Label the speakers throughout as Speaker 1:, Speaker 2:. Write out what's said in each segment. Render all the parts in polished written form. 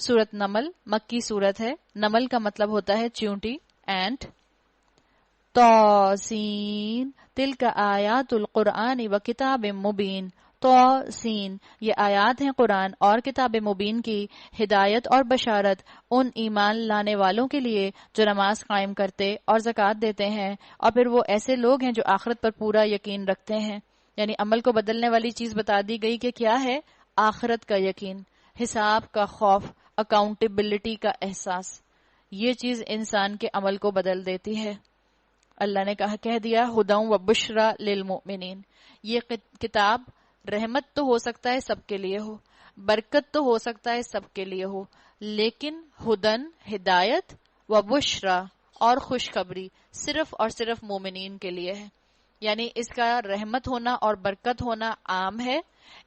Speaker 1: سورت نمل مکی سورت ہے. نمل کا مطلب ہوتا ہے چیونٹی، اینٹ. توسین تلک آیات القرآن و کتاب مبین. توسین یہ آیات ہیں قرآن اور کتاب مبین کی، ہدایت اور بشارت ان ایمان لانے والوں کے لیے جو نماز قائم کرتے اور زکوٰۃ دیتے ہیں، اور پھر وہ ایسے لوگ ہیں جو آخرت پر پورا یقین رکھتے ہیں. یعنی عمل کو بدلنے والی چیز بتا دی گئی کہ کیا ہے؟ آخرت کا یقین، حساب کا خوف، اکاؤنٹیبلٹی کا احساس. یہ چیز انسان کے عمل کو بدل دیتی ہے. اللہ نے کہہ دیا ہدی و بشری للمؤمنین. یہ کتاب رحمت تو ہو سکتا ہے سب کے لیے ہو، برکت تو ہو سکتا ہے سب کے لیے ہو، لیکن ہدن ہدایت و بشرا اور خوشخبری صرف اور صرف مومنین کے لیے ہے. یعنی اس کا رحمت ہونا اور برکت ہونا عام ہے،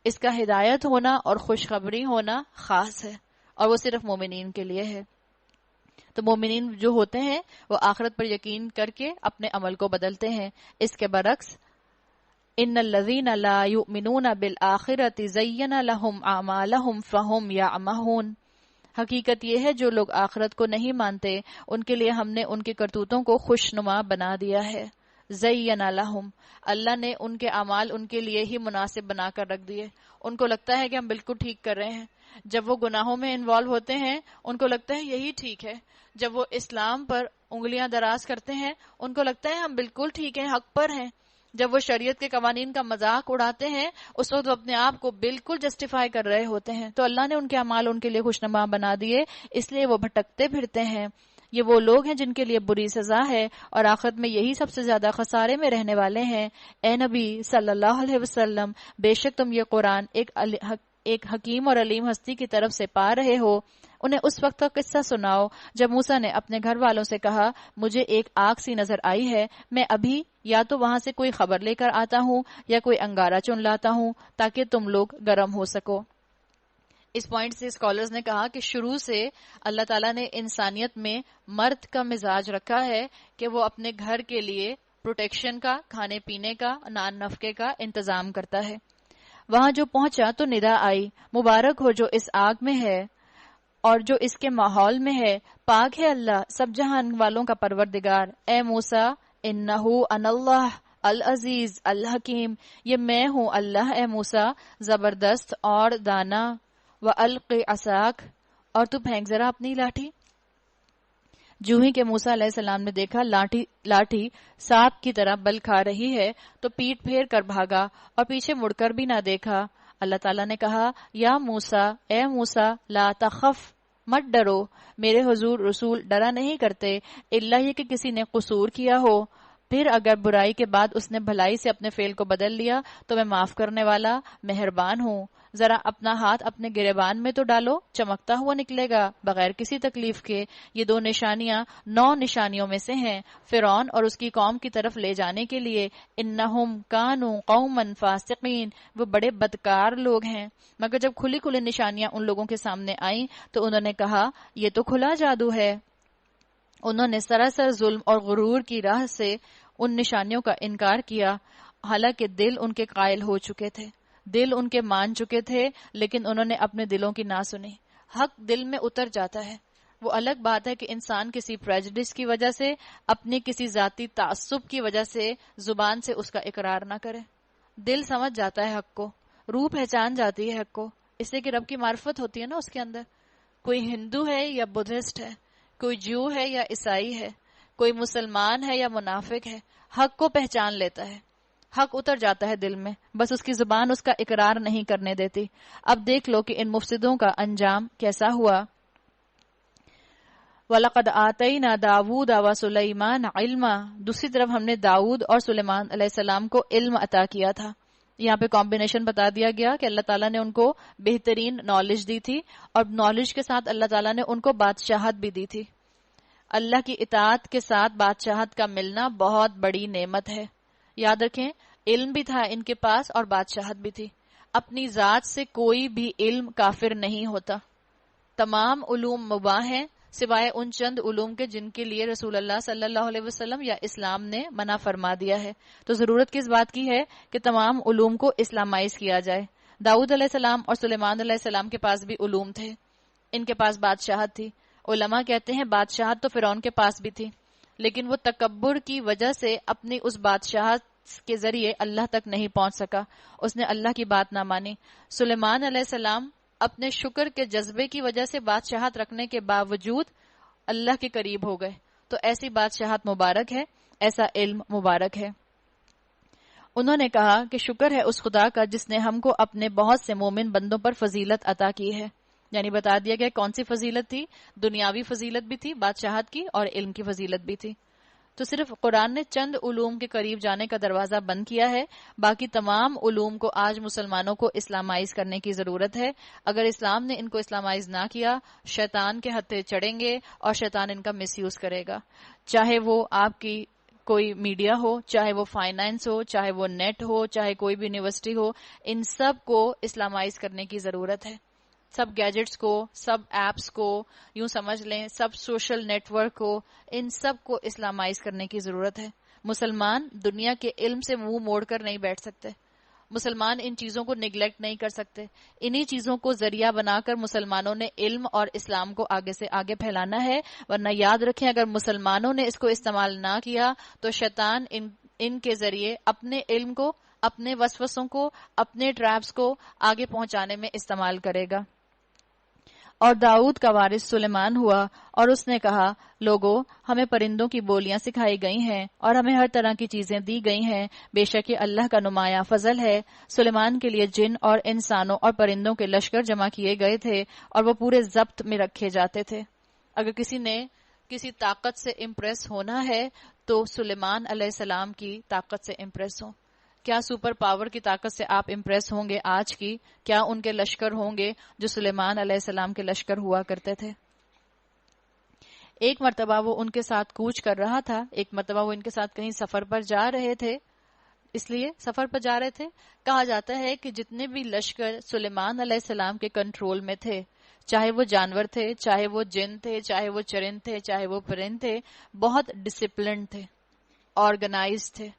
Speaker 1: اس کا ہدایت ہونا اور خوشخبری ہونا خاص ہے، اور وہ صرف مومنین کے لیے ہے. تو مومنین جو ہوتے ہیں وہ آخرت پر یقین کر کے اپنے عمل کو بدلتے ہیں. اس کے برعکس ان الذین لا یؤمنون بالآخرۃ زین لهم اعمالهم فهم یعمہون. حقیقت یہ ہے جو لوگ آخرت کو نہیں مانتے ان کے لیے ہم نے ان کے کرتوتوں کو خوشنما بنا دیا ہے. زین لهم، اللہ نے ان کے اعمال ان کے لیے ہی مناسب بنا کر رکھ دیے. ان کو لگتا ہے کہ ہم بالکل ٹھیک کر رہے ہیں. جب وہ گناہوں میں انوالو ہوتے ہیں ان کو لگتا ہے یہی ٹھیک ہے. جب وہ اسلام پر انگلیاں دراز کرتے ہیں ان کو لگتا ہے ہم بالکل ٹھیک ہیں، حق پر ہیں. جب وہ شریعت کے قوانین کا مذاق اڑاتے ہیں اس وقت وہ اپنے آپ کو بالکل جسٹیفائی کر رہے ہوتے ہیں. تو اللہ نے ان کے اعمال ان کے لیے خوشنما بنا دیے، اس لیے وہ بھٹکتے پھرتے ہیں. یہ وہ لوگ ہیں جن کے لیے بری سزا ہے اور آخرت میں یہی سب سے زیادہ خسارے میں رہنے والے ہیں. اے نبی صلی اللہ علیہ وسلم، بے شک تم یہ قرآن ایک حکیم اور علیم ہستی کی طرف سے پا رہے ہو. انہیں اس وقت کا قصہ سناؤ جب موسیٰ نے اپنے گھر والوں سے کہا مجھے ایک آگ سی نظر آئی ہے، میں ابھی یا تو وہاں سے کوئی خبر لے کر آتا ہوں یا کوئی انگارہ چن لاتا ہوں تاکہ تم لوگ گرم ہو سکو. اس پوائنٹ سے اسکالرز نے کہا کہ شروع سے اللہ تعالیٰ نے انسانیت میں مرد کا مزاج رکھا ہے کہ وہ اپنے گھر کے لیے پروٹیکشن کا، کھانے پینے کا، نان نفقے کا انتظام کرتا ہے. وہاں جو پہنچا تو ندا آئی مبارک ہو جو اس آگ میں ہے اور جو اس کے ماحول میں ہے، پاک ہے اللہ سب جہان والوں کا پروردگار. اے موسیٰ انہو ان اللہ العزیز الحکیم، یہ میں ہوں اللہ اے موسیٰ زبردست اور دانا. وَأَلْقِ عَصَاكَ، اور تو پھینک ذرا اپنی لاٹھی. جو ہی کہ موسیٰ علیہ السلام نے دیکھا لاٹھی سانپ کی طرح بل کھا رہی ہے تو پیٹ پھیر کر بھاگا اور پیچھے مڑ کر بھی نہ دیکھا. اللہ تعالیٰ نے کہا یا موسیٰ، اے موسیٰ لا تخف، مت ڈرو، میرے حضور رسول ڈرا نہیں کرتے الا یہ کہ کسی نے قصور کیا ہو، پھر اگر برائی کے بعد اس نے بھلائی سے اپنے فعل کو بدل لیا تو میں معاف کرنے والا مہربان ہوں. ذرا اپنا ہاتھ اپنے گریبان میں تو ڈالو، چمکتا ہوا نکلے گا بغیر کسی تکلیف کے. یہ 2 نشانیاں 9 نشانیوں میں سے ہیں فرعون اور اس کی قوم کی طرف لے جانے کے لیے. انہم کانوا قوما فاسقین، وہ بڑے بدکار لوگ ہیں. مگر جب کھلی کھلی نشانیاں ان لوگوں کے سامنے آئیں تو انہوں نے کہا یہ تو کھلا جادو ہے. انہوں نے سراسر ظلم اور غرور کی راہ سے ان نشانیوں کا انکار کیا، حالانکہ دل ان کے قائل ہو چکے تھے، دل ان کے مان چکے تھے، لیکن انہوں نے اپنے دلوں کی نہ سنی. حق دل میں اتر جاتا ہے. وہ الگ بات ہے کہ انسان کسی پریجڈس کی وجہ سے، اپنی کسی ذاتی تعصب کی وجہ سے زبان سے اس کا اقرار نہ کرے. دل سمجھ جاتا ہے حق کو، روح پہچان جاتی ہے حق کو، اس لیے کہ رب کی معرفت ہوتی ہے نا اس کے اندر. کوئی ہندو ہے یا بدھسٹ ہے، کوئی جو ہے یا عیسائی ہے، کوئی مسلمان ہے یا منافق ہے، حق کو پہچان لیتا ہے. حق اتر جاتا ہے دل میں، بس اس کی زبان اس کا اقرار نہیں کرنے دیتی. اب دیکھ لو کہ ان مفسدوں کا انجام کیسا ہوا. وَلَقَدْ آتَيْنَا دَاوُودَ وَسُلَيْمَانَ عِلْمًا، دوسری طرف ہم نے داؤد اور سلیمان علیہ السلام کو علم عطا کیا تھا. یہاں پہ کمبینیشن بتا دیا گیا کہ اللہ تعالیٰ نے ان کو بہترین نالج دی تھی اور نالج کے ساتھ اللہ تعالیٰ نے ان کو بادشاہت بھی دی تھی. اللہ کی اطاعت کے ساتھ بادشاہت کا ملنا بہت بڑی نعمت ہے. یاد رکھیں علم بھی تھا ان کے پاس اور بادشاہت بھی تھی. اپنی ذات سے کوئی بھی علم کافر نہیں ہوتا. تمام علوم مباح ہیں سوائے ان چند علوم کے جن کے لیے رسول اللہ صلی اللہ علیہ وسلم یا اسلام نے منع فرما دیا ہے. تو ضرورت کس بات کی ہے کہ تمام علوم کو اسلامائز کیا جائے. داؤد علیہ السلام اور سلیمان علیہ السلام کے پاس بھی علوم تھے. ان کے پاس بادشاہت تھی. علماء کہتے ہیں بادشاہت تو فرعون کے پاس بھی تھی، لیکن وہ تکبر کی وجہ سے اپنی اس بادشاہت کے ذریعے اللہ تک نہیں پہنچ سکا. اس نے اللہ کی بات نہ مانی. سلیمان علیہ السلام اپنے شکر کے جذبے کی وجہ سے بادشاہت رکھنے کے باوجود اللہ کے قریب ہو گئے. تو ایسی بادشاہت مبارک ہے، ایسا علم مبارک ہے. انہوں نے کہا کہ شکر ہے اس خدا کا جس نے ہم کو اپنے بہت سے مومن بندوں پر فضیلت عطا کی ہے. یعنی بتا دیا گیا کون سی فضیلت تھی، دنیاوی فضیلت بھی تھی بادشاہت کی، اور علم کی فضیلت بھی تھی. تو صرف قرآن نے چند علوم کے قریب جانے کا دروازہ بند کیا ہے، باقی تمام علوم کو آج مسلمانوں کو اسلامائز کرنے کی ضرورت ہے. اگر اسلام نے ان کو اسلامائز نہ کیا، شیطان کے ہتھے چڑھیں گے اور شیطان ان کا مس یوز کرے گا. چاہے وہ آپ کی کوئی میڈیا ہو، چاہے وہ فائنانس ہو، چاہے وہ نیٹ ہو، چاہے کوئی بھی یونیورسٹی ہو، ان سب کو اسلامائز کرنے کی ضرورت ہے. سب گیجٹس کو، سب ایپس کو، یوں سمجھ لیں سب سوشل نیٹ ورک کو، ان سب کو اسلامائز کرنے کی ضرورت ہے. مسلمان دنیا کے علم سے منہ موڑ کر نہیں بیٹھ سکتے. مسلمان ان چیزوں کو نگلیکٹ نہیں کر سکتے. انہی چیزوں کو ذریعہ بنا کر مسلمانوں نے علم اور اسلام کو آگے سے آگے پھیلانا ہے. ورنہ یاد رکھیں اگر مسلمانوں نے اس کو استعمال نہ کیا تو شیطان ان کے ذریعے اپنے علم کو، اپنے وسوسوں کو، اپنے ٹریپس کو آگے پہنچانے میں استعمال کرے گا. اور داؤد کا وارث سلیمان ہوا اور اس نے کہا لوگو ہمیں پرندوں کی بولیاں سکھائی گئی ہیں اور ہمیں ہر طرح کی چیزیں دی گئی ہیں، بے شک یہ اللہ کا نمایاں فضل ہے. سلیمان کے لیے جن اور انسانوں اور پرندوں کے لشکر جمع کیے گئے تھے اور وہ پورے ضبط میں رکھے جاتے تھے. اگر کسی نے کسی طاقت سے امپریس ہونا ہے تو سلیمان علیہ السلام کی طاقت سے امپریس ہو. کیا سپر پاور کی طاقت سے آپ امپریس ہوں گے آج کی؟ کیا ان کے لشکر ہوں گے جو سلیمان علیہ السلام کے لشکر ہوا کرتے تھے؟ ایک مرتبہ وہ ان کے ساتھ کوچ کر رہا تھا، ایک مرتبہ وہ ان کے ساتھ کہیں سفر پر جا رہے تھے. اس لیے سفر پر جا رہے تھے. کہا جاتا ہے کہ جتنے بھی لشکر سلیمان علیہ السلام کے کنٹرول میں تھے، چاہے وہ جانور تھے، چاہے وہ جن تھے، چاہے وہ چرند تھے، چاہے وہ پرند تھے، بہت ڈسپلنڈ تھے، آرگنائز تھے.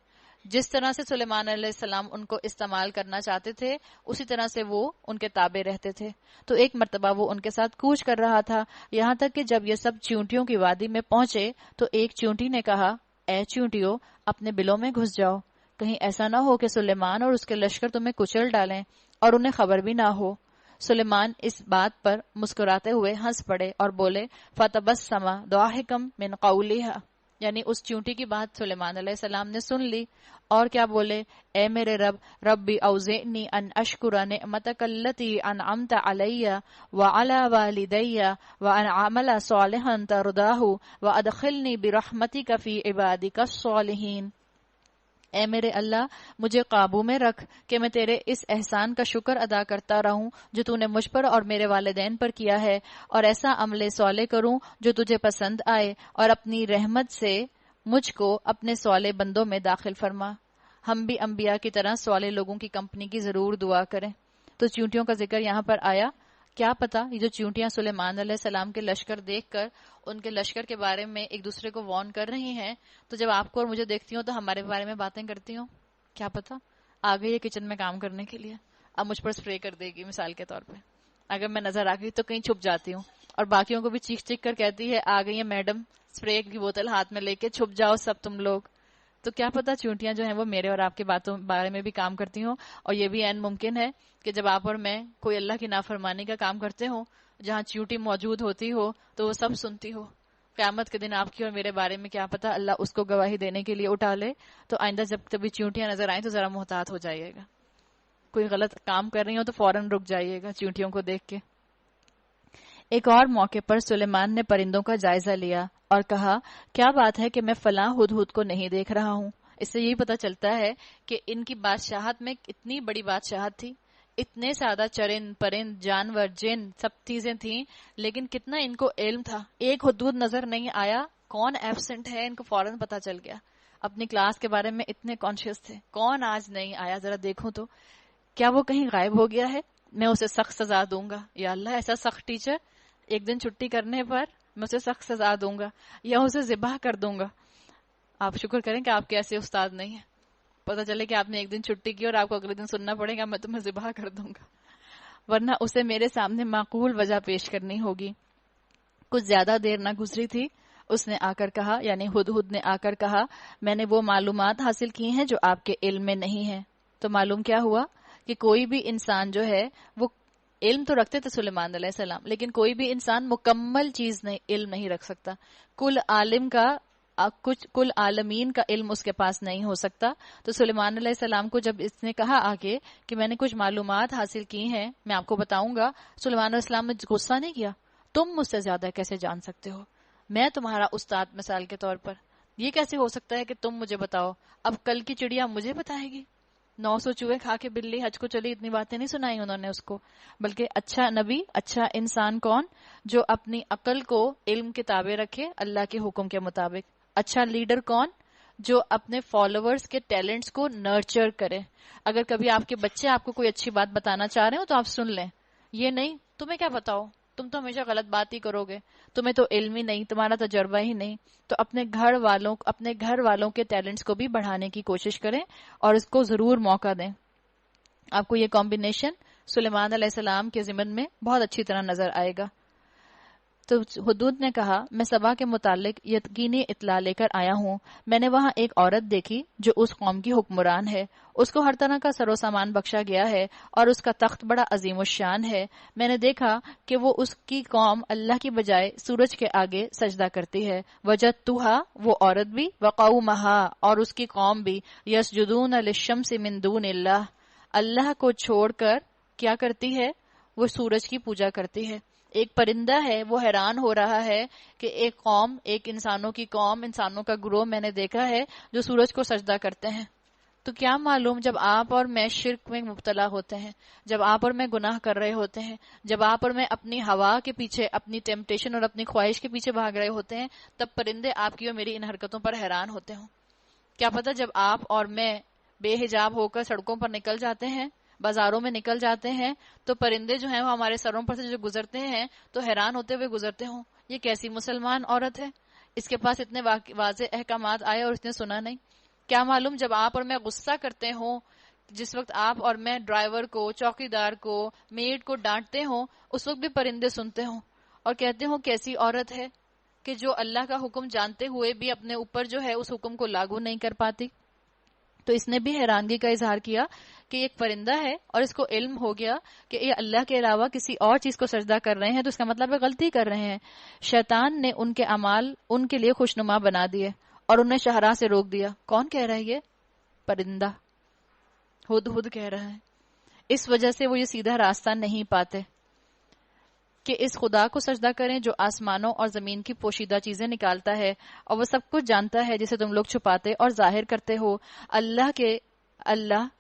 Speaker 1: جس طرح سے سلیمان علیہ السلام ان کو استعمال کرنا چاہتے تھے اسی طرح سے وہ ان کے تابع رہتے تھے. تو ایک مرتبہ وہ ان کے ساتھ کوچ کر رہا تھا، یہاں تک کہ جب یہ سب چیونٹیوں کی وادی میں پہنچے تو ایک چیونٹی نے کہا اے چیونٹیوں اپنے بلوں میں گھس جاؤ، کہیں ایسا نہ ہو کہ سلیمان اور اس کے لشکر تمہیں کچل ڈالیں اور انہیں خبر بھی نہ ہو. سلیمان اس بات پر مسکراتے ہوئے ہنس پڑے اور بولے فتبسم ضاحکا من قولها، یعنی اس چیونٹی کی بات سلیمان علیہ السلام نے سن لی اور کیا بولے اے میرے رب، ربی اوزعنی ان اشکر نعمتک التی انعمت علی وعلی والدی وان اعمل صالحا ترضاہ وادخلنی برحمتک فی عبادک الصالحین. اے میرے اللہ مجھے قابو میں رکھ کہ میں تیرے اس احسان کا شکر ادا کرتا رہوں جو تو نے مجھ پر اور میرے والدین پر کیا ہے، اور ایسا عمل صالح کروں جو تجھے پسند آئے، اور اپنی رحمت سے مجھ کو اپنے صالح بندوں میں داخل فرما. ہم بھی انبیاء کی طرح صالح لوگوں کی کمپنی کی ضرور دعا کریں. تو چیونٹیوں کا ذکر یہاں پر آیا. کیا پتا یہ جو چیونٹیاں سلیمان علیہ السلام کے لشکر دیکھ کر ان کے لشکر کے بارے میں ایک دوسرے کو وارن کر رہی ہیں، تو جب آپ کو اور مجھے دیکھتی ہوں تو ہمارے بارے میں باتیں کرتی ہوں. کیا پتا آ گئی ہے کچن میں کام کرنے کے لیے، اب مجھ پر اسپرے کر دے گی مثال کے طور پہ. اگر میں نظر آ گئی تو کہیں چھپ جاتی ہوں اور باقیوں کو بھی چیخ چیخ کر کہتی ہے آ گئی ہے میڈم، اسپرے کی بوتل ہاتھ میں لے کے چھپ جاؤ سب تم لوگ. تو کیا پتا چیونٹیاں جو ہیں وہ میرے اور آپ کی باتوں بارے میں بھی کام کرتی ہوں. اور یہ بھی عین ممکن ہے کہ جب آپ اور میں کوئی اللہ کی نافرمانی کا کام کرتے ہوں، جہاں چیونٹی موجود ہوتی ہو تو وہ سب سنتی ہو. قیامت کے دن آپ کی اور میرے بارے میں کیا پتا اللہ اس کو گواہی دینے کے لیے اٹھا لے. تو آئندہ جب کبھی چیونٹیاں نظر آئیں تو ذرا محتاط ہو جائیے گا. کوئی غلط کام کر رہی ہو تو فوراً رک جائیے گا چیونٹیوں کو دیکھ کے. ایک اور موقع پر سلیمان نے پرندوں کا جائزہ لیا اور کہا کیا بات ہے کہ میں فلاں ہدہد کو نہیں دیکھ رہا ہوں. اس سے یہی پتا چلتا ہے کہ ان کی بادشاہت میں اتنی بڑی بادشاہت تھی، اتنے سادہ چرند پرند جانور جن سب چیزیں تھیں، لیکن کتنا ان کو علم تھا. ایک ہدہد نظر نہیں آیا، کون ایبسنٹ ہے ان کو فوراً پتا چل گیا. اپنی کلاس کے بارے میں اتنے کانشیس تھے، کون آج نہیں آیا ذرا دیکھوں تو کیا وہ کہیں غائب ہو گیا ہے، میں اسے سخت سزا دوں گا. یا اللہ ایسا سخت ٹیچر، ایک دن چھٹی کرنے پر میں اسے سخت سزا دوں گا یا اسے ذبح کر دوں گا. آپ شکر کریں کہ آپ کے ایسے استاد نہیں ہیں. پتہ چلے کہ آپ نے ایک دن چھٹی کی اور آپ کو اگلے دن سننا پڑے گا میں تمہیں ذبح کر دوں گا. ورنہ اسے میرے سامنے معقول وجہ پیش کرنی ہوگی۔ کچھ زیادہ دیر نہ گزری تھی، اس نے آ کر کہا، یعنی ہدہد نے آ کر کہا، میں نے وہ معلومات حاصل کی ہیں جو آپ کے علم میں نہیں ہیں۔ تو معلوم کیا ہوا کہ کوئی بھی انسان جو ہے وہ علم تو رکھتے تھے سلیمان علیہ السلام، لیکن کوئی بھی انسان مکمل چیز نہیں، علم نہیں رکھ سکتا۔ کل عالمین کا علم اس کے پاس نہیں ہو سکتا۔ تو سلیمان علیہ السلام کو جب اس نے کہا آگے کہ میں نے کچھ معلومات حاصل کی ہیں، میں آپ کو بتاؤں گا، سلیمان علیہ السلام نے غصہ نہیں کیا، تم مجھ سے زیادہ کیسے جان سکتے ہو، میں تمہارا استاد مثال کے طور پر، یہ کیسے ہو سکتا ہے کہ تم مجھے بتاؤ، اب کل کی چڑیا مجھے بتائے گی؟ 900 چوہے کھا کے بلی حج کو چلی، اتنی باتیں نہیں سنائی انہوں نے اس کو، بلکہ اچھا نبی، اچھا انسان کون؟ جو اپنی عقل کو علم کے تابع رکھے اللہ کے حکم کے مطابق۔ اچھا لیڈر کون؟ جو اپنے فالوورز کے ٹیلنٹس کو نرچر کرے۔ اگر کبھی آپ کے بچے آپ کو کوئی اچھی بات بتانا چاہ رہے ہو تو آپ سن لیں، یہ نہیں تمہیں کیا بتاؤ، تم تو ہمیشہ غلط بات ہی کرو گے، تمہیں تو علم ہی نہیں، تمہارا تجربہ ہی نہیں۔ تو اپنے گھر والوں کے ٹیلنٹس کو بھی بڑھانے کی کوشش کریں اور اس کو ضرور موقع دیں۔ آپ کو یہ کمبینیشن سلیمان علیہ السلام کے ضمن میں بہت اچھی طرح نظر آئے گا۔ تو ہدہد نے کہا، میں سبا کے متعلق یقینی اطلاع لے کر آیا ہوں۔ میں نے وہاں ایک عورت دیکھی جو اس قوم کی حکمران ہے، اس کو ہر طرح کا سر و سامان بخشا گیا ہے اور اس کا تخت بڑا عظیم الشان ہے۔ میں نے دیکھا کہ وہ اس کی قوم اللہ کی بجائے سورج کے آگے سجدہ کرتی ہے۔ وجدتھا، وہ عورت بھی، وقومہا، اور اس کی قوم بھی، یسجدون للشمس من دون اللہ، اللہ کو چھوڑ کر کیا کرتی ہے؟ وہ سورج کی پوجا کرتی ہے۔ ایک پرندہ ہے، وہ حیران ہو رہا ہے کہ ایک قوم، ایک انسانوں کی قوم، انسانوں کا گروہ میں نے دیکھا ہے جو سورج کو سجدہ کرتے ہیں۔ تو کیا معلوم جب آپ اور میں شرک میں مبتلا ہوتے ہیں، جب آپ اور میں گناہ کر رہے ہوتے ہیں، جب آپ اور میں اپنی ہوا کے پیچھے، اپنی ٹیمپٹیشن اور اپنی خواہش کے پیچھے بھاگ رہے ہوتے ہیں، تب پرندے آپ کی اور میری ان حرکتوں پر حیران ہوتے ہوں۔ کیا پتہ جب آپ اور میں بے حجاب ہو کر سڑکوں پر نکل جاتے ہیں، بازاروں میں نکل جاتے ہیں، تو پرندے جو ہیں وہ ہمارے سروں پر سے جو گزرتے ہیں تو حیران ہوتے ہوئے گزرتے ہوں، یہ کیسی مسلمان عورت ہے، اس کے پاس اتنے واضح احکامات آئے اور اس نے سنا نہیں۔ کیا معلوم جب آپ اور میں غصہ کرتے ہوں، جس وقت آپ اور میں ڈرائیور کو، چوکیدار کو، میڈ کو ڈانٹتے ہوں، اس وقت بھی پرندے سنتے ہوں اور کہتے ہوں کیسی عورت ہے کہ جو اللہ کا حکم جانتے ہوئے بھی اپنے اوپر جو ہے اس حکم کو لاگو نہیں کر پاتی۔ تو اس نے بھی حیرانگی کا اظہار کیا کہ ایک پرندہ ہے اور اس کو علم ہو گیا کہ یہ اللہ کے علاوہ کسی اور چیز کو سجدہ کر رہے ہیں، تو اس کا مطلب ہے غلطی کر رہے ہیں۔ شیطان نے ان کے اعمال ان کے لیے خوشنما بنا دیے اور انہیں شاہراہ سے روک دیا۔ کون کہہ رہا ہے یہ؟ پرندہ ہدہد کہہ رہا ہے۔ اس وجہ سے وہ یہ سیدھا راستہ نہیں پاتے کہ اس خدا کو سجدہ کریں جو آسمانوں اور زمین کی پوشیدہ چیزیں نکالتا ہے اور وہ سب کچھ جانتا ہے جسے تم لوگ چھپاتے اور ظاہر کرتے ہو، اللہ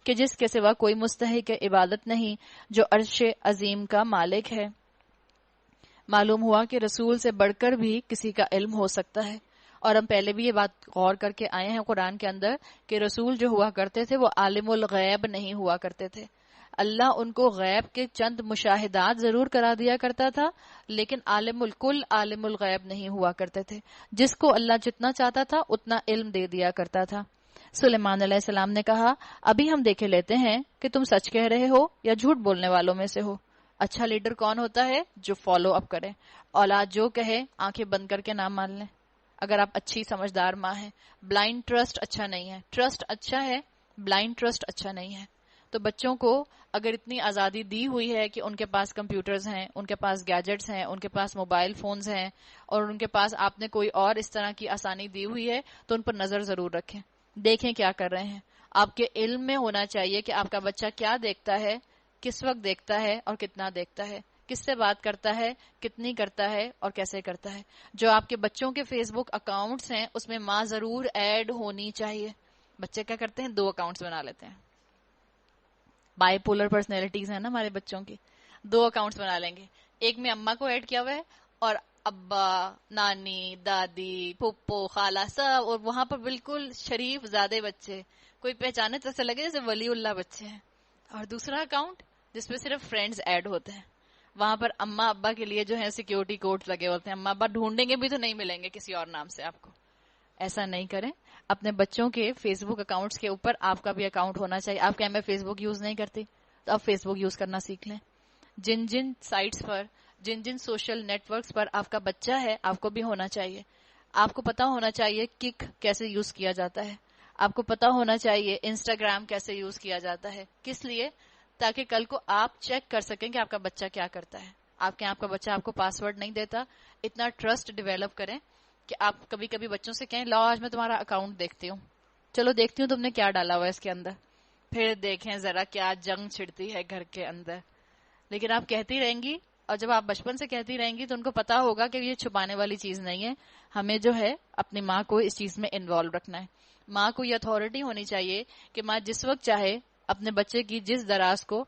Speaker 1: کے جس کے سوا کوئی مستحق عبادت نہیں، جو عرش عظیم کا مالک ہے۔ معلوم ہوا کہ رسول سے بڑھ کر بھی کسی کا علم ہو سکتا ہے، اور ہم پہلے بھی یہ بات غور کر کے آئے ہیں قرآن کے اندر کہ رسول جو ہوا کرتے تھے وہ عالم الغیب نہیں ہوا کرتے تھے۔ اللہ ان کو غیب کے چند مشاہدات ضرور کرا دیا کرتا تھا، لیکن عالم الکل، عالم الغیب نہیں ہوا کرتے تھے۔ جس کو اللہ جتنا چاہتا تھا اتنا علم دے دیا کرتا تھا۔ سلیمان علیہ السلام نے کہا، ابھی ہم دیکھے لیتے ہیں کہ تم سچ کہہ رہے ہو یا جھوٹ بولنے والوں میں سے ہو۔ اچھا لیڈر کون ہوتا ہے؟ جو فالو اپ کرے، اولاد جو کہے آنکھیں بند کر کے نہ مان لیں۔ اگر آپ اچھی سمجھدار ماں ہیں، بلائنڈ ٹرسٹ اچھا نہیں ہے، ٹرسٹ اچھا ہے، بلائنڈ ٹرسٹ اچھا نہیں ہے۔ تو بچوں کو اگر اتنی آزادی دی ہوئی ہے کہ ان کے پاس کمپیوٹرز ہیں، ان کے پاس گیجٹس ہیں، ان کے پاس موبائل فونز ہیں، اور ان کے پاس آپ نے کوئی اور اس طرح کی آسانی دی ہوئی ہے، تو ان پر نظر ضرور رکھیں، دیکھیں کیا کر رہے ہیں۔ آپ کے علم میں ہونا چاہیے کہ آپ کا بچہ کیا دیکھتا ہے، کس وقت دیکھتا ہے اور کتنا دیکھتا ہے، کس سے بات کرتا ہے، کتنی کرتا ہے اور کیسے کرتا ہے۔ جو آپ کے بچوں کے فیس بک اکاؤنٹس ہیں اس میں ماں ضرور ایڈ ہونی چاہیے۔ بچے کیا کرتے ہیں؟ 2 اکاؤنٹس بنا لیتے ہیں۔ بائی پولر پرسنالٹیز ہیں نا ہمارے بچوں کی، 2 اکاؤنٹس بنا لیں گے، ایک میں اماں کو ایڈ کیا ہوا ہے اور ابا، نانی، دادی، پھپھو، خالہ سب، اور وہاں پر بالکل شریف زادے بچے، کوئی پہچانے تو ایسا لگے جیسے ولی اللہ بچے ہیں۔ اور دوسرا اکاؤنٹ جس پہ صرف فرینڈز ایڈ ہوتے ہیں، وہاں پر اماں ابا کے لیے جو ہے سیکیورٹی کوڈز لگے ہوتے ہیں، اماں ابا ڈھونڈیں گے بھی تو نہیں ملیں گے کسی اور نام سے آپ کو۔ ایسا نہیں کریں۔ اپنے بچوں کے فیس بک اکاؤنٹس کے اوپر آپ کا بھی اکاؤنٹ ہونا چاہیے۔ آپ کہیں میں فیس بک یوز نہیں کرتی، تو آپ فیس بک یوز کرنا سیکھ لیں۔ جن جن سائٹس پر، جن جن سوشل نیٹ ورکس پر آپ کا بچہ ہے، آپ کو بھی ہونا چاہیے. آپ کو پتا ہونا چاہیے کک کیسے یوز کیا جاتا ہے. آپ کو پتا ہونا چاہیے انسٹاگرام کیسے یوز کیا جاتا ہے. کس لیے؟ تاکہ کل کو آپ چیک کر سکیں کہ آپ کا بچہ کیا کرتا ہے. آپ کا بچہ آپ کو پاسورڈ نہیں دیتا. اتنا ٹرسٹ ڈیولپ کریں کہ آپ کبھی کبھی بچوں سے کہیں لاؤ آج میں تمہارا اکاؤنٹ دیکھتی ہوں، چلو دیکھتی ہوں تم نے کیا ڈالا ہوا ہے اس کے اندر. پھر دیکھیں ذرا کیا جنگ چھڑتی ہے گھر کے اندر. لیکن آپ کہتی رہیں گی، اور جب آپ بچپن سے کہتی رہیں گی تو ان کو پتا ہوگا کہ یہ چھپانے والی چیز نہیں ہے. ہمیں جو ہے اپنی ماں کو اس چیز میں انوالو رکھنا ہے. ماں کو یہ اتھارٹی ہونی چاہیے کہ ماں جس وقت چاہے اپنے بچے کی جس دراز کو،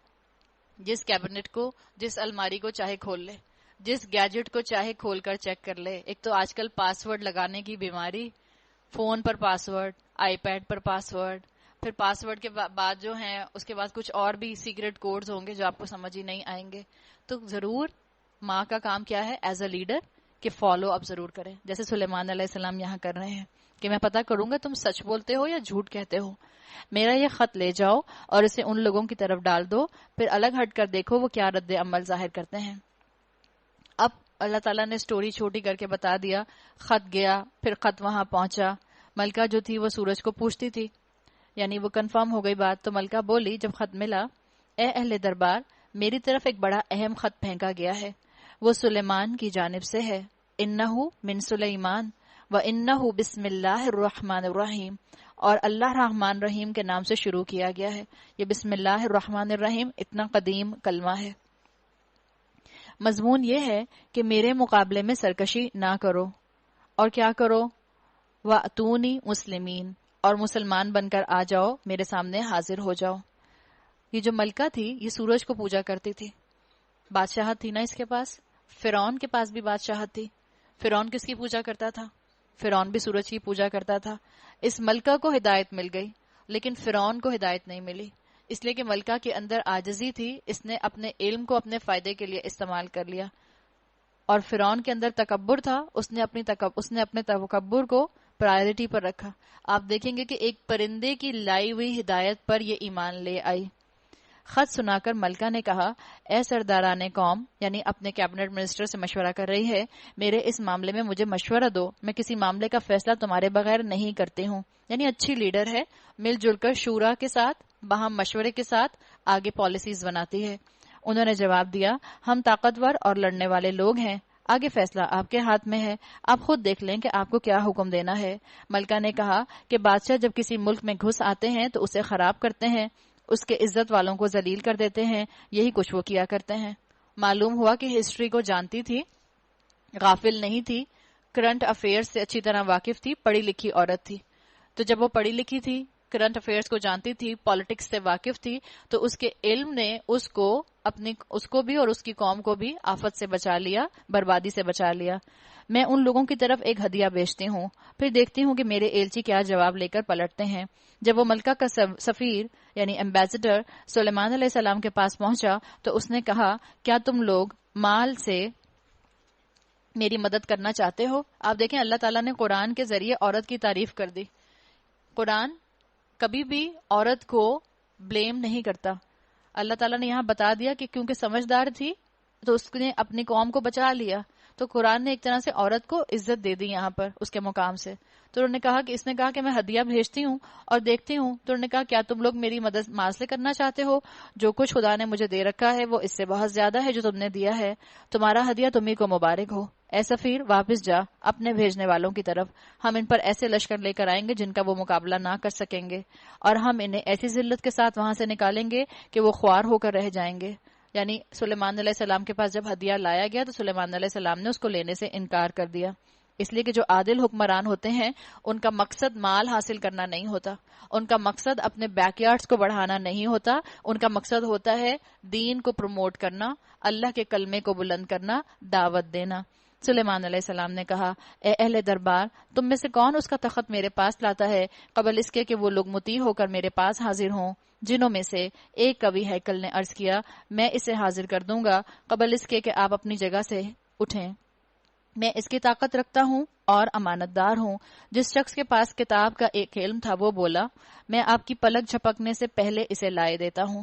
Speaker 1: جس کیبنٹ کو، جس الماری کو چاہے کھول لے، جس گیجٹ کو چاہے کھول کر چیک کر لے. ایک تو آج کل پاسورڈ لگانے کی بیماری، فون پر پاسورڈ، آئی پیڈ پر پاسورڈ، پھر پاسورڈ کے بعد جو ہیں اس کے بعد کچھ اور بھی سیکرٹ کوڈز ہوں گے جو آپ کو سمجھ ہی نہیں آئیں گے. تو ضرور ماں کا کام کیا ہے ایز اے لیڈر کہ فالو اپ ضرور کریں، جیسے سلیمان علیہ السلام یہاں کر رہے ہیں کہ میں پتا کروں گا تم سچ بولتے ہو یا جھوٹ کہتے ہو. میرا یہ خط لے جاؤ اور اسے ان لوگوں کی طرف ڈال دو، پھر الگ ہٹ کر دیکھو وہ کیا رد عمل ظاہر کرتے ہیں. اب اللہ تعالیٰ نے سٹوری چھوٹی کر کے بتا دیا. خط گیا، پھر خط وہاں پہنچا. ملکہ جو تھی وہ سورج کو پوچھتی تھی، یعنی وہ کنفرم ہو گئی بات. تو ملکہ بولی جب خط ملا، اے اہل دربار، میری طرف ایک بڑا اہم خط پھینکا گیا ہے، وہ سلیمان کی جانب سے ہے. انہو من سلیمان و انہو بسم اللہ الرحمن الرحیم، اور اللہ رحمان رحیم کے نام سے شروع کیا گیا ہے. یہ بسم اللہ الرحمن الرحیم اتنا قدیم کلمہ ہے. مضمون یہ ہے کہ میرے مقابلے میں سرکشی نہ کرو، اور کیا کرو؟ وَأْتُونِي مسلمین، اور مسلمان بن کر آ جاؤ، میرے سامنے حاضر ہو جاؤ. یہ جو ملکہ تھی یہ سورج کو پوجا کرتی تھی. بادشاہت تھی نا اس کے پاس. فرعون کے پاس بھی بادشاہت تھی. فرعون کس کی پوجا کرتا تھا؟ فرعون بھی سورج کی پوجا کرتا تھا. اس ملکہ کو ہدایت مل گئی لیکن فرعون کو ہدایت نہیں ملی، اس لیے کہ ملکہ کے اندر عاجزی تھی. اس نے اپنے علم کو اپنے فائدے کے لیے استعمال کر لیا. اور فرعون کے اندر تکبر تھا، اس نے اپنے تکبر کو پرائرٹی پر رکھا. آپ دیکھیں گے کہ ایک پرندے کی لائی ہوئی ہدایت پر یہ ایمان لے آئی. خط سنا کر ملکہ نے کہا، اے سرداران قوم، یعنی اپنے کیبنٹ منسٹر سے مشورہ کر رہی ہے، میرے اس معاملے میں مجھے مشورہ دو. میں کسی معاملے کا فیصلہ تمہارے بغیر نہیں کرتی ہوں. یعنی اچھی لیڈر ہے، مل جل کر شورا کے ساتھ، باہم مشورے کے ساتھ آگے پالیسیز بناتی ہے. انہوں نے جواب دیا، ہم طاقتور اور لڑنے والے لوگ ہیں، آگے فیصلہ آپ کے ہاتھ میں ہے، آپ خود دیکھ لیں کہ آپ کو کیا حکم دینا ہے. ملکہ نے کہا کہ بادشاہ جب کسی ملک میں گھس آتے ہیں تو اسے خراب کرتے ہیں، اس کے عزت والوں کو ذلیل کر دیتے ہیں. یہی کچھ وہ کیا کرتے ہیں. معلوم ہوا کہ ہسٹری کو جانتی تھی، غافل نہیں تھی، کرنٹ افیئر سے اچھی طرح واقف تھی، پڑھی لکھی عورت تھی. تو جب وہ پڑھی لکھی تھی، کرنٹ افیئرس کو جانتی تھی، پالیٹکس سے واقف تھی، تو اس کے علم نے اس کو بھی اور اس کی قوم کو بھی آفت سے بچا لیا، بربادی سے بچا لیا. میں ان لوگوں کی طرف ایک ہدیہ بیچتی ہوں، پھر دیکھتی ہوں کہ میرے ایلچی کیا جواب لے کر پلٹتے ہیں. جب وہ ملکہ کا سفیر یعنی ایمبیسڈر سلیمان علیہ السلام کے پاس پہنچا تو اس نے کہا، کیا تم لوگ مال سے میری مدد کرنا چاہتے ہو؟ آپ دیکھیں اللہ تعالیٰ نے قرآن کے ذریعے عورت کی تعریف کر دی. قرآن کبھی بھی عورت کو بلیم نہیں کرتا. اللہ تعالیٰ نے یہاں بتا دیا کہ کیونکہ سمجھدار تھی تو اس نے اپنی قوم کو بچا لیا. تو قرآن نے ایک طرح سے عورت کو عزت دے دی یہاں پر اس کے مقام سے. تو انہوں نے کہا کہ اس نے کہا کہ میں ہدیہ بھیجتی ہوں اور دیکھتی ہوں. تو انہوں نے کہا کیا تم لوگ میری مدد مال سے کرنا چاہتے ہو؟ جو کچھ خدا نے مجھے دے رکھا ہے وہ اس سے بہت زیادہ ہے جو تم نے دیا ہے. تمہارا ہدیہ تمہیں کو مبارک ہو. اے سفیر واپس جا اپنے بھیجنے والوں کی طرف. ہم ان پر ایسے لشکر لے کر آئیں گے جن کا وہ مقابلہ نہ کر سکیں گے، اور ہم انہیں ایسی ذلت کے ساتھ وہاں سے نکالیں گے کہ وہ خوار ہو کر رہ جائیں گے. یعنی سلیمان علیہ السلام کے پاس جب ہدیہ لایا گیا تو سلیمان علیہ السلام نے اس کو لینے سے انکار کر دیا، اس لیے کہ جو عادل حکمران ہوتے ہیں ان کا مقصد مال حاصل کرنا نہیں ہوتا، ان کا مقصد اپنے بیک یارڈز کو بڑھانا نہیں ہوتا، ان کا مقصد ہوتا ہے دین کو پروموٹ کرنا، اللہ کے کلمے کو بلند کرنا، دعوت دینا. سلیمان علیہ السلام نے کہا، اے اہل دربار، تم میں سے کون اس کا تخت میرے پاس لاتا ہے قبل اس کے کہ وہ لوگ مطیع ہو کر میرے پاس حاضر ہوں؟ جنوں میں سے ایک کبھی ہیکل نے عرض کیا، میں اسے حاضر کر دوں گا قبل اس کے کہ آپ اپنی جگہ سے اٹھیں. میں اس کی طاقت رکھتا ہوں اور امانت دار ہوں. جس شخص کے پاس کتاب کا ایک علم تھا وہ بولا، میں آپ کی پلک جھپکنے سے پہلے اسے لائے دیتا ہوں.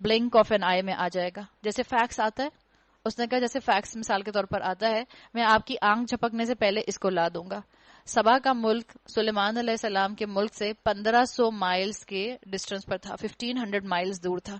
Speaker 1: بلنک آف این آئی میں آ جائے گا. جیسے فیکس آتا ہے, اس نے کہا جیسے فیکس مثال کے طور پر آتا ہے, میں آپ کی آنکھ جھپکنے سے پہلے اس کو لا دوں گا. سبا کا ملک سلیمان علیہ السلام کے ملک سے 1500 مائلز کے ڈسٹنس پر تھا, 1500 مائلز دور تھا.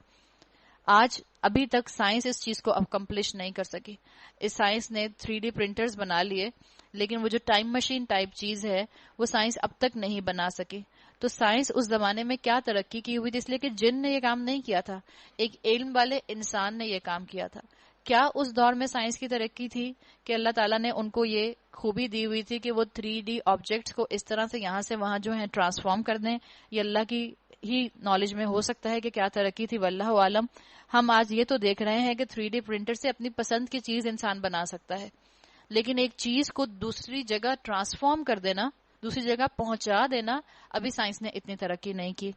Speaker 1: آج ابھی تک سائنس اس چیز کو اکمپلش نہیں کر سکی. اس سائنس نے 3D پرنٹرز بنا لیے, لیکن وہ جو ٹائم مشین ٹائپ چیز ہے وہ سائنس اب تک نہیں بنا سکی. تو سائنس اس زمانے میں کیا ترقی کی ہوئی تھی, اس لیے کہ جن نے یہ کام نہیں کیا تھا, ایک علم والے انسان نے یہ کام کیا تھا. کیا اس دور میں سائنس کی ترقی تھی کہ اللہ تعالیٰ نے ان کو یہ خوبی دی ہوئی تھی کہ وہ 3D آبجیکٹس کو اس طرح سے یہاں سے وہاں جو ہے ٹرانسفارم کر دیں؟ یہ اللہ کی ہی نالج میں ہو سکتا ہے کہ کیا ترقی تھی, واللہ عالم. ہم آج یہ تو دیکھ رہے ہیں کہ 3D پرنٹر سے اپنی پسند کی چیز انسان بنا سکتا ہے, لیکن ایک چیز کو دوسری جگہ ٹرانسفارم کر دینا, دوسری جگہ پہنچا دینا, ابھی سائنس نے اتنی ترقی نہیں کی.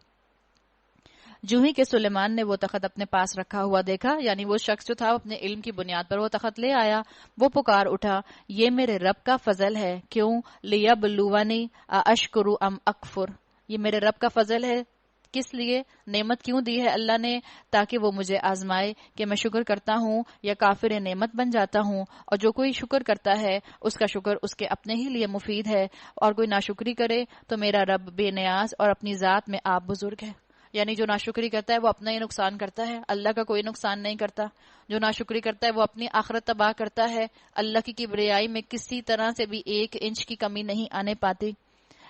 Speaker 1: جو ہی کہ سلیمان نے وہ تخت اپنے پاس رکھا ہوا دیکھا, یعنی وہ شخص جو تھا اپنے علم کی بنیاد پر وہ تخت لے آیا, وہ پکار اٹھا, یہ میرے رب کا فضل ہے, کیوں لیبلونی اشکر ام اکفر, یہ میرے رب کا فضل ہے. کس لیے نعمت کیوں دی ہے اللہ نے؟ تاکہ وہ مجھے آزمائے کہ میں شکر کرتا ہوں یا کافر نعمت بن جاتا ہوں. اور جو کوئی شکر کرتا ہے اس کا شکر اس کے اپنے ہی لیے مفید ہے, اور کوئی ناشکری کرے تو میرا رب بے نیاز اور اپنی ذات میں آپ بزرگ ہے. یعنی جو ناشکری کرتا ہے وہ اپنا ہی نقصان کرتا ہے, اللہ کا کوئی نقصان نہیں کرتا. جو ناشکری کرتا ہے وہ اپنی آخرت تباہ کرتا ہے. اللہ کی کبریائی میں کسی طرح سے بھی 1 انچ کی کمی نہیں آنے پاتی.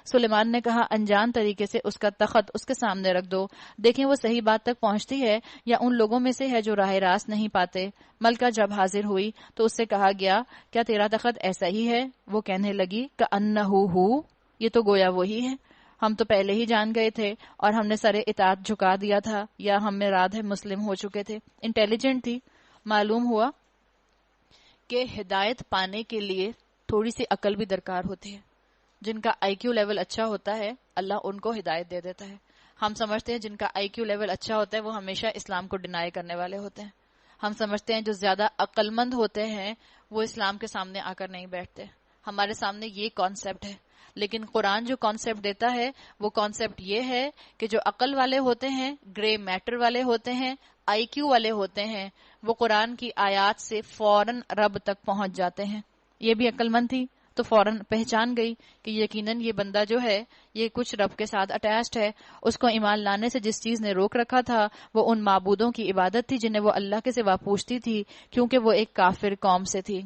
Speaker 1: سلیمان نے کہا, انجان طریقے سے اس کا تخت اس کے سامنے رکھ دو, دیکھیں وہ صحیح بات تک پہنچتی ہے یا ان لوگوں میں سے ہے جو راہ راست نہیں پاتے. ملکہ جب حاضر ہوئی تو اس سے کہا گیا, کیا تیرا تخت ایسا ہی ہے؟ وہ کہنے لگی, کأنہ ہو, یہ تو گویا وہی ہے, ہم تو پہلے ہی جان گئے تھے اور ہم نے سر اطاعت جھکا دیا تھا, یا ہم میں راد ہے مسلم ہو چکے تھے. انٹیلیجنٹ تھی. معلوم ہوا کہ ہدایت پانے کے لیے تھوڑی سی عقل بھی درکار ہوتی ہے. جن کا آئی کیو لیول اچھا ہوتا ہے اللہ ان کو ہدایت دے دیتا ہے. ہم سمجھتے ہیں جن کا آئی کیو لیول اچھا ہوتا ہے وہ ہمیشہ اسلام کو ڈینائی کرنے والے ہوتے ہیں. ہم سمجھتے ہیں جو زیادہ عقل مند ہوتے ہیں وہ اسلام کے سامنے آ کر نہیں بیٹھتے. ہمارے سامنے یہ کانسیپٹ ہے, لیکن قرآن جو کانسیپٹ دیتا ہے وہ کانسیپٹ یہ ہے کہ جو عقل والے ہوتے ہیں, گرے میٹر والے ہوتے ہیں, آئی کیو والے ہوتے ہیں, وہ قرآن کی آیات سے فوراً رب تک پہنچ جاتے ہیں. یہ بھی عقل مند تھی تو فوراً پہچان گئی کہ یقیناً یہ بندہ جو ہے یہ کچھ رب کے ساتھ اٹیچڈ ہے. اس کو ایمان لانے سے جس چیز نے روک رکھا تھا وہ ان معبودوں کی عبادت تھی جنہیں وہ اللہ کے سوا پوچھتی تھی, کیونکہ وہ ایک کافر قوم سے تھی.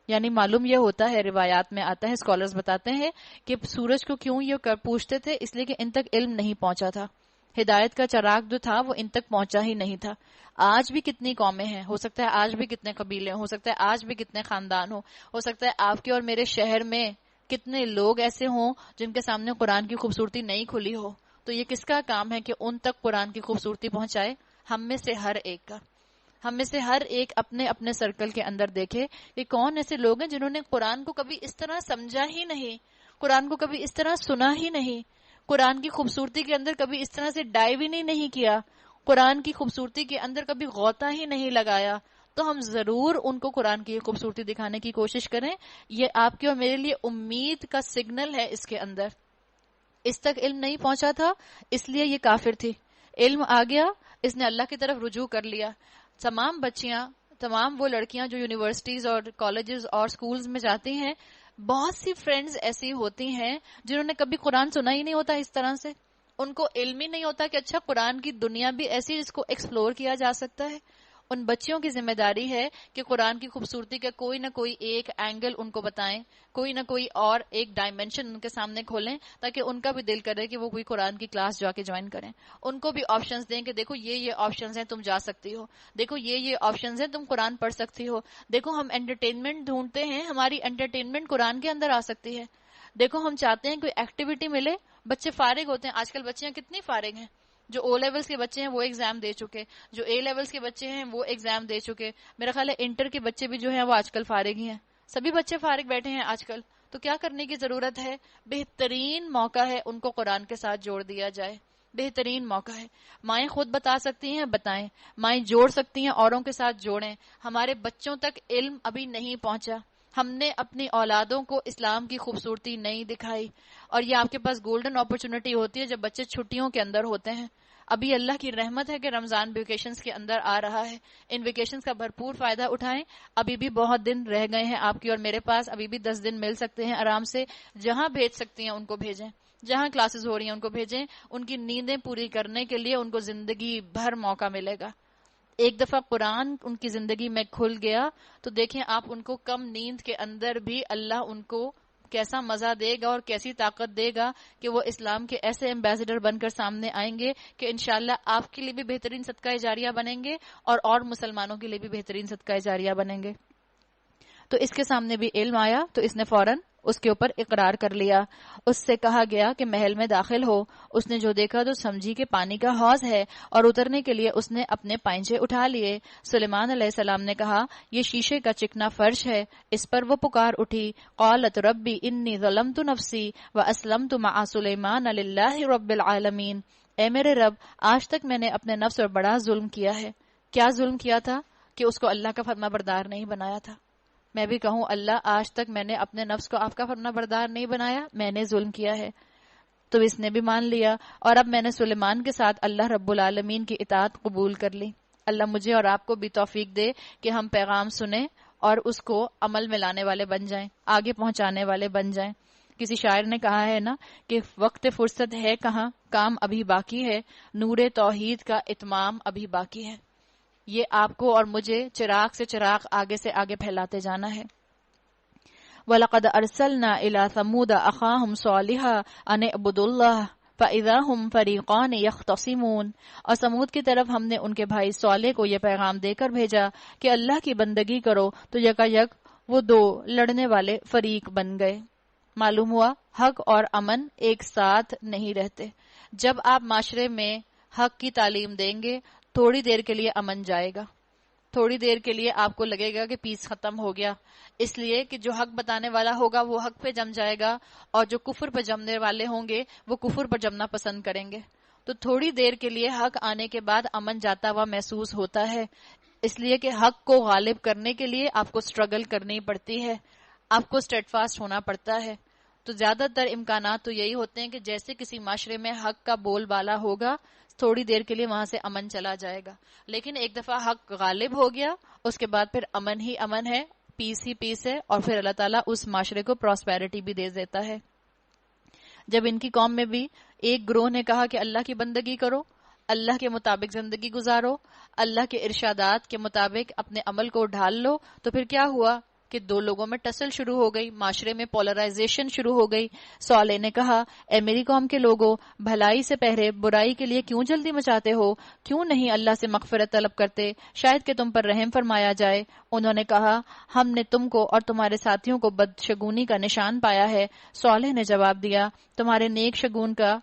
Speaker 1: یعنی معلوم یہ ہوتا ہے, روایات میں آتا ہے, اسکالرز بتاتے ہیں کہ سورج کو کیوں یہ پوچھتے تھے, اس لیے کہ ان تک علم نہیں پہنچا تھا. ہدایت کا چراغ جو تھا وہ ان تک پہنچا ہی نہیں تھا. آج بھی کتنی قومیں ہیں, ہو سکتا ہے آج بھی کتنے قبیلے, ہو سکتا ہے آج بھی کتنے خاندان ہو سکتا ہے آپ کے اور میرے شہر میں کتنے لوگ ایسے ہوں جن کے سامنے قرآن کی خوبصورتی نہیں کھلی ہو. تو یہ کس کا کام ہے کہ ان تک قرآن کی خوبصورتی پہنچائے؟ ہم میں سے ہر ایک کا. ہم میں سے ہر ایک اپنے اپنے سرکل کے اندر دیکھے کہ کون ایسے لوگ ہیں جنہوں نے قرآن کو کبھی اس طرح سمجھا ہی نہیں, قرآن کو کبھی اس طرح سنا ہی نہیں, قرآن کی خوبصورتی کے اندر کبھی اس طرح سے ڈائیو ہی نہیں کیا, قرآن کی خوبصورتی کے اندر کبھی غوطہ ہی نہیں لگایا. تو ہم ضرور ان کو قرآن کی خوبصورتی دکھانے کی کوشش کریں. یہ آپ کی اور میرے لیے امید کا سگنل ہے. اس کے اندر اس تک علم نہیں پہنچا تھا, اس لیے یہ کافر تھی. علم آ گیا, اس نے اللہ کی طرف رجوع کر لیا. تمام بچیاں, تمام وہ لڑکیاں جو یونیورسٹیز اور کالجز اور سکولز میں جاتی ہیں, بہت سی فرینڈز ایسی ہوتی ہیں جنہوں نے کبھی قرآن سنا ہی نہیں ہوتا اس طرح سے. ان کو علم ہی نہیں ہوتا کہ اچھا قرآن کی دنیا بھی ایسی جس کو ایکسپلور کیا جا سکتا ہے. ان بچیوں کی ذمہ داری ہے کہ قرآن کی خوبصورتی کا کوئی نہ کوئی ایک اینگل ان کو بتائیں, کوئی نہ کوئی اور ایک ڈائمینشن ان کے سامنے کھولیں, تاکہ ان کا بھی دل کرے کہ وہ کوئی قرآن کی کلاس جا کے جوائن کریں. ان کو بھی آپشنز دیں کہ دیکھو یہ آپشنز ہیں, تم جا سکتی ہو, دیکھو یہ آپشنز ہیں, تم قرآن پڑھ سکتی ہو, دیکھو ہم انٹرٹینمنٹ ڈھونڈتے ہیں, ہماری انٹرٹینمنٹ قرآن کے اندر آ سکتی ہے, دیکھو ہم چاہتے ہیں کوئی ایکٹیویٹی ملے. بچے فارغ ہوتے ہیں, آج کل بچیاں کتنی فارغ ہیں. جو او لیولز کے بچے ہیں وہ ایگزام دے چکے, جو اے لیولز کے بچے ہیں وہ ایگزام دے چکے. میرا خیال ہے انٹر کے بچے بھی جو ہیں وہ آج کل فارغ ہی ہیں. سبھی بچے فارغ بیٹھے ہیں آج کل. تو کیا کرنے کی ضرورت ہے؟ بہترین موقع ہے ان کو قرآن کے ساتھ جوڑ دیا جائے. بہترین موقع ہے. مائیں خود بتا سکتی ہیں, بتائیں. مائیں جوڑ سکتی ہیں, اوروں کے ساتھ جوڑیں. ہمارے بچوں تک علم ابھی نہیں پہنچا. ہم نے اپنی اولادوں کو اسلام کی خوبصورتی نہیں دکھائی. اور یہ آپ کے پاس گولڈن اپرچونٹی ہوتی ہے جب بچے چھٹیوں کے اندر ہوتے ہیں. ابھی اللہ کی رحمت ہے کہ رمضان ویکیشنز کے اندر آ رہا ہے، ان ویکیشنز کا بھرپور فائدہ اٹھائیں. ابھی بھی بہت دن رہ گئے ہیں آپ کی اور میرے پاس، ابھی بھی 10 دن مل سکتے ہیں آرام سے. جہاں بھیج سکتی ہیں ان کو بھیجیں، جہاں کلاسز ہو رہی ہیں ان کو بھیجیں. ان کی نیندیں پوری کرنے کے لیے ان کو زندگی بھر موقع ملے گا. ایک دفعہ قرآن ان کی زندگی میں کھل گیا تو دیکھیں آپ ان کو کم نیند کے اندر بھی اللہ ان کو کیسا مزہ دے گا اور کیسی طاقت دے گا کہ وہ اسلام کے ایسے ایمبیسڈر بن کر سامنے آئیں گے کہ انشاءاللہ آپ کے لیے بھی بہترین صدقہ جاریہ بنیں گے اور مسلمانوں کے لیے بھی بہترین صدقہ جاریہ بنیں گے. تو اس کے سامنے بھی علم آیا تو اس نے فوراً اس کے اوپر اقرار کر لیا. اس سے کہا گیا کہ محل میں داخل ہو. اس نے جو دیکھا تو سمجھی کہ پانی کا حوض ہے اور اترنے کے لیے اس نے اپنے پائنچے اٹھا لیے. سلیمان علیہ السلام نے کہا یہ شیشے کا چکنا فرش ہے. اس پر وہ پکار اٹھی، قالت ربی انی ظلمت نفسی واسلمت مع سلیمان للہ رب العالمین. اے میرے رب، آج تک میں نے اپنے نفس پر بڑا ظلم کیا ہے. کیا ظلم کیا تھا؟ کہ اس کو اللہ کا فرما بردار نہیں بنایا تھا. میں بھی کہوں اللہ آج تک میں نے اپنے نفس کو آپ کا فرما بردار نہیں بنایا، میں نے ظلم کیا ہے. تو اس نے بھی مان لیا اور اب میں نے سلیمان کے ساتھ اللہ رب العالمین کی اطاعت قبول کر لی. اللہ مجھے اور آپ کو بھی توفیق دے کہ ہم پیغام سنیں اور اس کو عمل میں لانے والے بن جائیں، آگے پہنچانے والے بن جائیں. کسی شاعر نے کہا ہے نا کہ وقت فرصت ہے کہاں، کام ابھی باقی ہے، نور توحید کا اتمام ابھی باقی ہے. یہ آپ کو اور مجھے چراغ سے چراغ آگے سے آگے پھیلاتے جانا ہے. وَلَقَدْ أَرْسَلْنَا إِلَى ثَمُودَ أَخَاهُمْ صَالِحًا أَنِ اعْبُدُوا اللَّهَ فَإِذَا هُمْ فَرِيقَانِ يَخْتَصِمُونَ. اور سمود کی طرف ہم نے ان کے بھائی صالح کو یہ پیغام دے کر بھیجا کہ اللہ کی بندگی کرو، تو یکایک وہ دو لڑنے والے فریق بن گئے. معلوم ہوا حق اور امن ایک ساتھ نہیں رہتے. جب آپ معاشرے میں حق کی تعلیم دیں گے تھوڑی دیر کے لیے امن جائے گا، تھوڑی دیر کے لیے آپ کو لگے گا کہ پیس ختم ہو گیا، اس لیے کہ جو حق بتانے والا ہوگا وہ حق پہ جم جائے گا اور جو کفر پہ جمنے والے ہوں گے وہ کفر پر جمنا پسند کریں گے. تو تھوڑی دیر کے لیے حق آنے کے بعد امن جاتا ہوا محسوس ہوتا ہے، اس لیے کہ حق کو غالب کرنے کے لیے آپ کو سٹرگل کرنی پڑتی ہے، آپ کو اسٹیڈ فاسٹ ہونا پڑتا ہے. تو زیادہ تر امکانات تو یہی ہوتے ہیں کہ جیسے کسی معاشرے میں حق کا بول بالا ہوگا تھوڑی دیر کے لیے وہاں سے امن چلا جائے گا، لیکن ایک دفعہ حق غالب ہو گیا اس کے بعد پھر امن ہی امن ہے، پیس ہی پیس ہے، اور پھر اللہ تعالیٰ اس معاشرے کو پراسپیرٹی بھی دے دیتا ہے. جب ان کی قوم میں بھی ایک گروہ نے کہا کہ اللہ کی بندگی کرو، اللہ کے مطابق زندگی گزارو، اللہ کے ارشادات کے مطابق اپنے عمل کو ڈھال لو، تو پھر کیا ہوا کہ دو لوگوں میں ٹسل شروع ہو گئی، معاشرے میں پولرائزیشن شروع ہو گئی. صالح نے کہا اے میری قوم کے لوگوں، بھلائی سے پہلے برائی کے لیے کیوں جلدی مچاتے ہو؟ کیوں نہیں اللہ سے مغفرت طلب کرتے، شاید کہ تم پر رحم فرمایا جائے. انہوں نے کہا ہم نے تم کو اور تمہارے ساتھیوں کو بدشگونی کا نشان پایا ہے. صالح نے جواب دیا تمہارے نیک شگون کا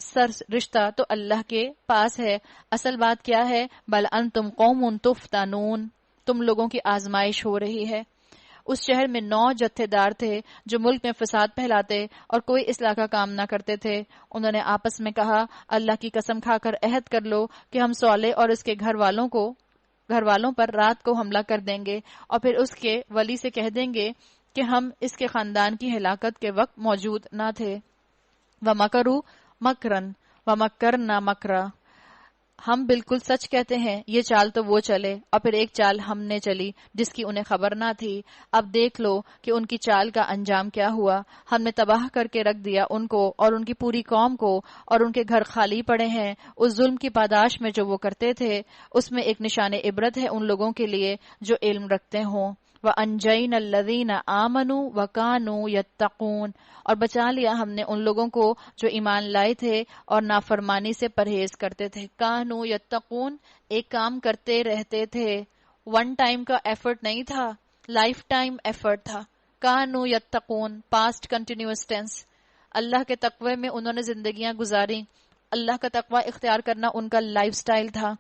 Speaker 1: سر رشتہ تو اللہ کے پاس ہے، اصل بات کیا ہے؟ بل انتم قوم تفتنون، تم لوگوں کی آزمائش ہو رہی ہے. اس شہر میں 9 جتھے دار تھے جو ملک میں فساد پھیلاتے اور کوئی اصلاح کا کام نہ کرتے تھے. انہوں نے آپس میں کہا اللہ کی قسم کھا کر عہد کر لو کہ ہم صالح اور اس کے گھر والوں پر رات کو حملہ کر دیں گے اور پھر اس کے ولی سے کہہ دیں گے کہ ہم اس کے خاندان کی ہلاکت کے وقت موجود نہ تھے. وَمَكَرُوا مَكْرًا وَمَكَّرْنَا مَكْرًا، ہم بالکل سچ کہتے ہیں، یہ چال تو وہ چلے اور پھر ایک چال ہم نے چلی جس کی انہیں خبر نہ تھی. اب دیکھ لو کہ ان کی چال کا انجام کیا ہوا. ہم نے تباہ کر کے رکھ دیا ان کو اور ان کی پوری قوم کو، اور ان کے گھر خالی پڑے ہیں. اس ظلم کی پاداش میں جو وہ کرتے تھے اس میں ایک نشان عبرت ہے ان لوگوں کے لیے جو علم رکھتے ہوں. وَأَنْجَيْنَا الَّذِينَ آمَنُوا وَكَانُوا يَتَّقُونَ، اور بچا لیا ہم نے ان لوگوں کو جو ایمان لائے تھے اور نافرمانی سے پرہیز کرتے تھے. کانوا یتقون، ایک کام کرتے رہتے تھے، ون ٹائم کا ایفرٹ نہیں تھا، لائف ٹائم ایفرٹ تھا. کانوا یتقون، پاسٹ کنٹینیوس ٹینس. اللہ کے تقوی میں انہوں نے زندگیاں گزاری، اللہ کا تقوی اختیار کرنا ان کا لائف سٹائل تھا.